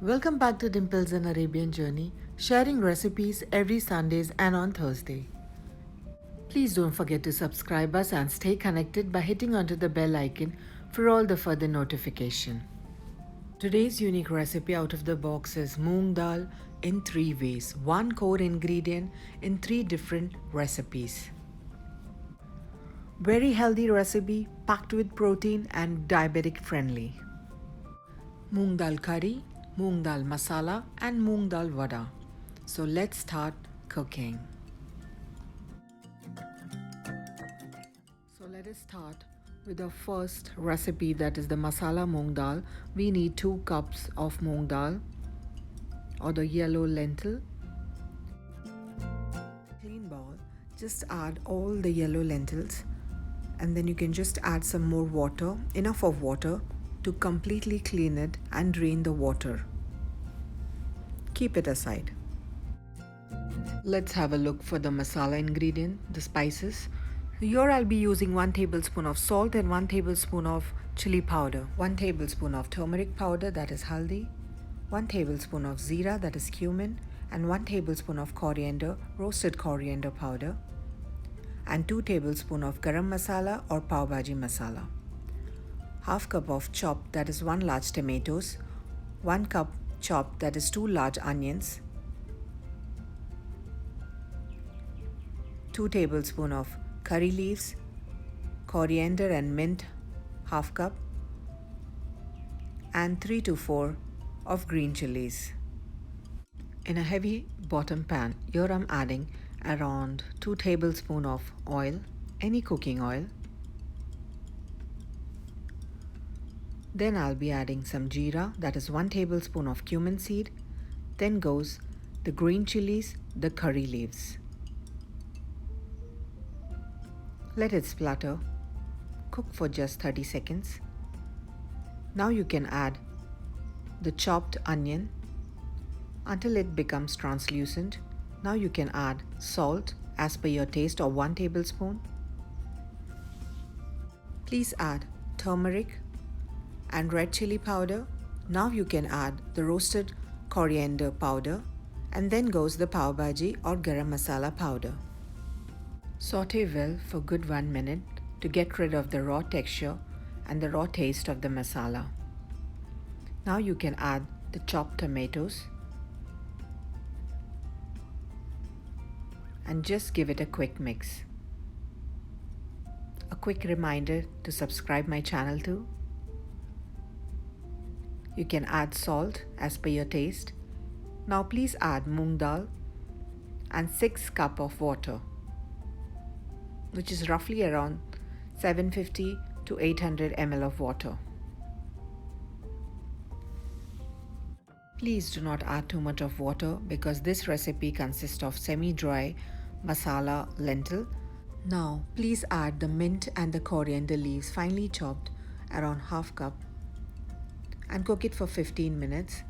Welcome back to Dimples and Arabian Journey, sharing recipes every Sundays and on Thursday. Please don't forget to subscribe us and stay connected by hitting onto the bell icon for all the further notification. Today's unique recipe out of the box is Moong Dal in 3 ways, one core ingredient in 3 different recipes. Very healthy recipe packed with protein and diabetic friendly. Moong Dal curry, Moong Dal masala and Moong Dal vada. So let's start cooking. So let us start with the first recipe, that is the masala Moong Dal. We need 2 cups of Moong Dal or the yellow lentil. Clean bowl, just add all the yellow lentils and then you can just add some more water, enough of water to completely clean it and drain the water. Keep it aside. Let's have a look for the masala ingredient, the spices. Here I'll be using 1 tablespoon of salt and 1 tablespoon of chili powder, 1 tablespoon of turmeric powder, that is haldi, 1 tablespoon of zeera, that is cumin, and 1 tablespoon of coriander, roasted coriander powder, and 2 tablespoons of garam masala or pav bhaji masala. Half cup of chopped, that is 1 large tomatoes, 1 cup chopped, that is 2 large onions, 2 tablespoons of curry leaves, coriander and mint, half cup, and 3 to 4 of green chilies. In a heavy bottom pan, here I'm adding around 2 tablespoons of oil, any cooking oil. Then I'll be adding some jeera, that is 1 tablespoon of cumin seed. Then goes the green chilies, the curry leaves. Let it splutter. Cook for just 30 seconds. Now you can add the chopped onion until it becomes translucent. Now you can add salt as per your taste or 1 tablespoon. Please add turmeric and red chili powder. Now you can add the roasted coriander powder, and then goes the pav bhaji or garam masala powder. Saute well for good 1 minute to get rid of the raw texture and the raw taste of the masala. Now you can add the chopped tomatoes and just give it a quick mix. A quick reminder to subscribe my channel too. You can add salt as per your taste. Now please add moong dal and 6 cups of water, which is roughly around 750 to 800 ml of water. Please do not add too much of water because this recipe consists of semi-dry masala lentil. Now please add the mint and the coriander leaves finely chopped, around half cup, and cook it for 15 minutes.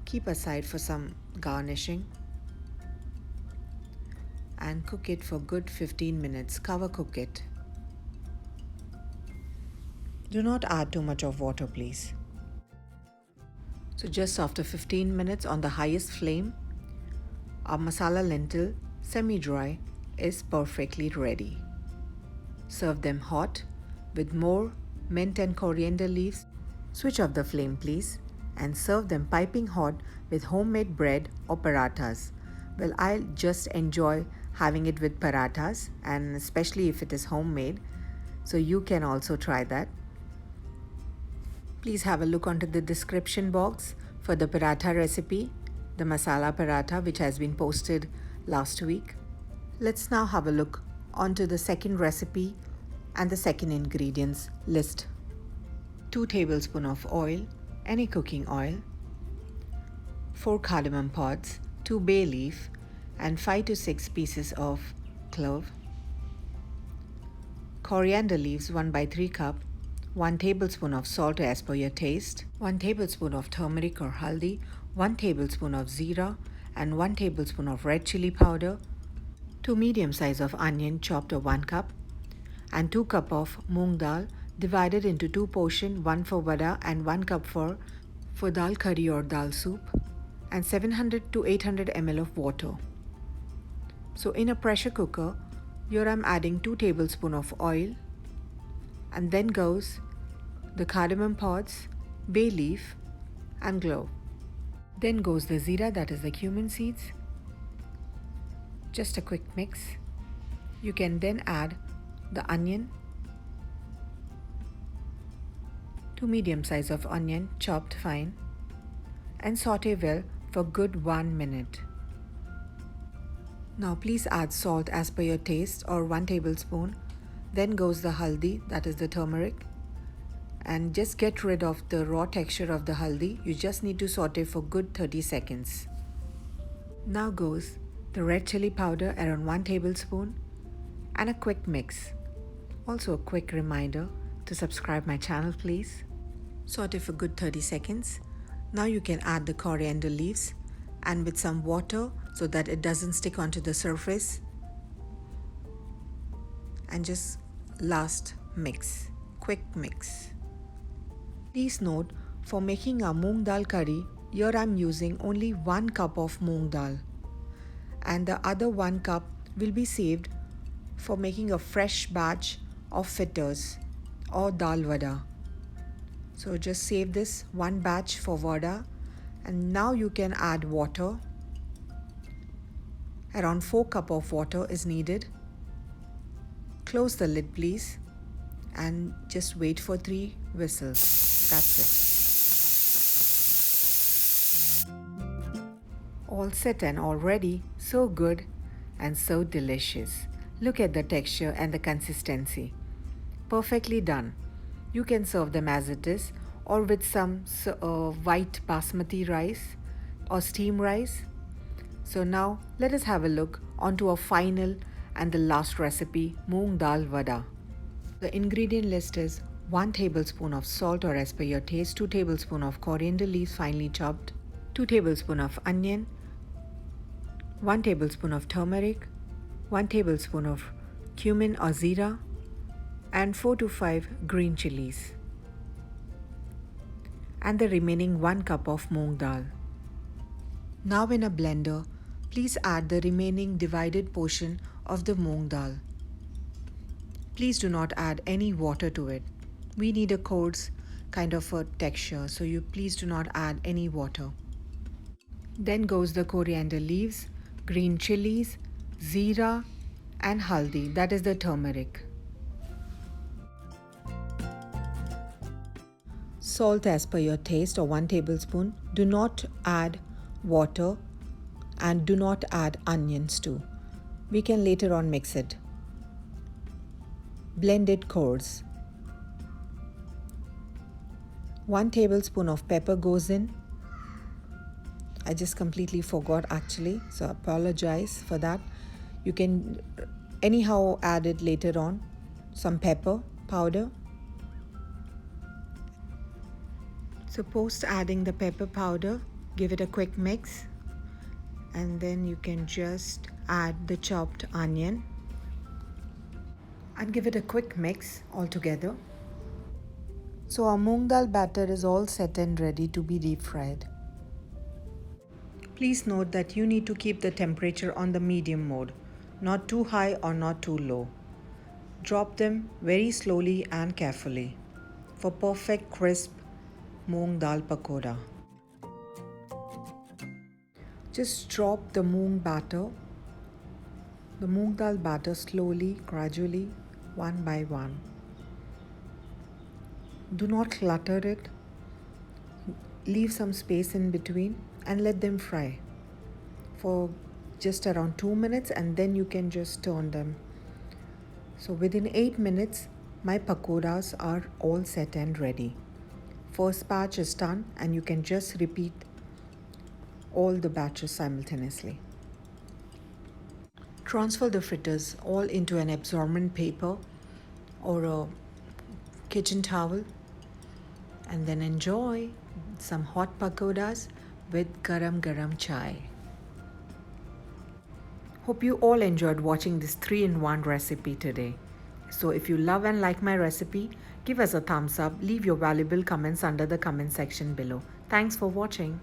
Keep aside for some garnishing and cook it for good 15 minutes. Cover cook it. Do not add too much of water, please. So just after 15 minutes on the highest flame, our masala lentil semi-dry is perfectly ready. Serve them hot with more mint and coriander leaves. Switch off the flame please and serve them piping hot with homemade bread or parathas. Well, I just enjoy having it with parathas, and especially if it is homemade, so you can also try that. Please have a look onto the description box for the paratha recipe, the masala paratha, which has been posted last week. Let's now have a look onto the second recipe and the second ingredients list. 2 tablespoons of oil, any cooking oil, 4 cardamom pods, 2 bay leaf, and 5 to 6 pieces of clove, coriander leaves 1/3 cup, 1 tablespoon of salt as per your taste, 1 tablespoon of turmeric or haldi, 1 tablespoon of zeera, and 1 tablespoon of red chili powder, 2 medium size of onion chopped or 1 cup, and 2 cup of moong dal divided into 2 portions, 1 for vada and 1 cup for for dal curry or dal soup, and 700 to 800 ml of water. So in a pressure cooker, here I'm adding 2 tablespoons of oil, and then goes the cardamom pods, bay leaf and clove. Then goes the zira, that is the cumin seeds. Just a quick mix. You can then add the onion, 2 medium size of onion chopped fine, and saute well for good 1 minute. Now please add salt as per your taste or 1 tablespoon. Then goes the haldi, that is the turmeric, and just get rid of the raw texture of the haldi. You just need to saute for good 30 seconds. Now goes the red chili powder, around 1 tablespoon, and a quick mix. Also a quick reminder to subscribe my channel please. Saute for good 30 seconds. Now you can add the coriander leaves and with some water so that it doesn't stick onto the surface, and just last mix, quick mix. Please note, for making a moong dal curry, here I'm using only 1 cup of moong dal, and the other 1 cup will be saved for making a fresh batch of fritters or dal vada. So just save this 1 batch for vada, and now you can add water. Around 4 cups of water is needed. Close the lid please and just wait for 3 whistles. That's it. All set and all ready. So good and so delicious. Look at the texture and the consistency. Perfectly done. You can serve them as it is or with some white basmati rice or steam rice. So now let us have a look onto our final and the last recipe, moong dal vada. The ingredient list is 1 tablespoon of salt or as per your taste, 2 tablespoons of coriander leaves finely chopped, 2 tablespoons of onion, 1 tablespoon of turmeric, 1 tablespoon of cumin or zira, and 4 to 5 green chilies, and the remaining 1 cup of moong dal. Now in a blender, please add the remaining divided portion of the moong dal. Please do not add any water to it. We need a coarse kind of a texture, so you please do not add any water. Then goes the coriander leaves, green chilies, zira and haldi, that is the turmeric. Salt as per your taste or 1 tablespoon. Do not add water and do not add onions too. We can later on mix it. Blend it coarse. 1 tablespoon of pepper goes in. I just completely forgot actually, so I apologize for that. You can anyhow add it later on. Some pepper powder. So post adding the pepper powder, give it a quick mix, and then you can just add the chopped onion and give it a quick mix all together. So our moong dal batter is all set and ready to be deep fried. Please note that you need to keep the temperature on the medium mode, not too high or not too low. Drop them very slowly and carefully for perfect crisp moong dal pakoda. Just drop the moong dal batter slowly, gradually, one by one. Do not clutter it. Leave some space in between and let them fry for just around 2 minutes, and then you can just turn them. So within 8 minutes, my pakodas are all set and ready. First batch is done and you can just repeat all the batches simultaneously. Transfer the fritters all into an absorbent paper or a kitchen towel, and then enjoy some hot pakodas with garam chai. Hope you all enjoyed watching this 3-in-1 recipe today. So if you love and like my recipe, give us a thumbs up, leave your valuable comments under the comment section below. Thanks for watching.